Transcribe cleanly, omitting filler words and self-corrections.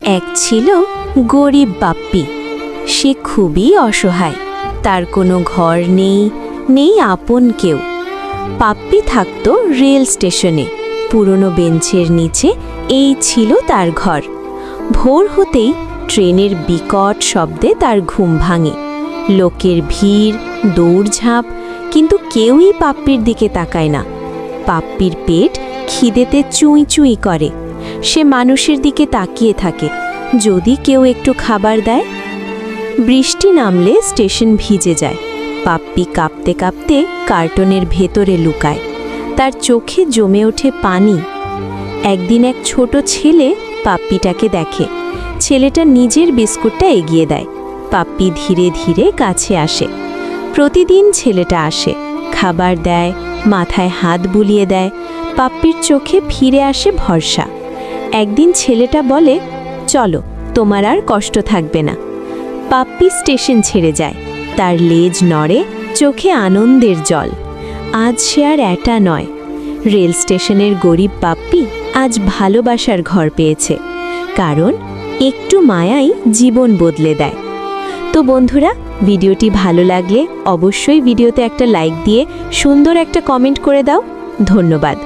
এক ছিল গরিব বাপ্পি। সে খুবই অসহায়। তার কোনো ঘর নেই, নেই আপন কেউ। পাপ্পি থাকতো রেল স্টেশনে, পুরনো বেঞ্চের নিচে। এই ছিল তার ঘর। ভোর হতেই ট্রেনের বিকট শব্দে তার ঘুম ভাঙে। লোকের ভিড়, দৌড়ঝাঁপ, কিন্তু কেউই পাপ্পির দিকে তাকায় না। পাপ্পির পেট খিদেতে চুঁই চুঁই করে। সে মানুষের দিকে তাকিয়ে থাকে, যদি কেউ একটু খাবার দেয়। বৃষ্টি নামলে স্টেশন ভিজে যায়। পাপ্পি কাঁপতে কাঁপতে কার্টনের ভেতরে লুকায়। তার চোখে জমে ওঠে পানি। একদিন এক ছোট ছেলে পাপ্পিটাকে দেখে। ছেলেটা নিজের বিস্কুটটা এগিয়ে দেয়। পাপ্পি ধীরে ধীরে কাছে আসে। প্রতিদিন ছেলেটা আসে, খাবার দেয়, মাথায় হাত বুলিয়ে দেয়। পাপ্পির চোখে ফিরে আসে ভরসা। একদিন ছেলেটা বলে, চলো, তোমার আর কষ্ট থাকবে না। পাপ্পি স্টেশন ছেড়ে যায়। তার লেজ নড়ে, চোখে আনন্দের জল। আজ সে আর একা নয়। রেল স্টেশনের গরিব পাপ্পি আজ ভালোবাসার ঘর পেয়েছে। কারণ একটু মায়াই জীবন বদলে দেয়। তো বন্ধুরা, ভিডিওটি ভালো লাগলে অবশ্যই ভিডিওতে একটা লাইক দিয়ে সুন্দর একটা কমেন্ট করে দাও। ধন্যবাদ।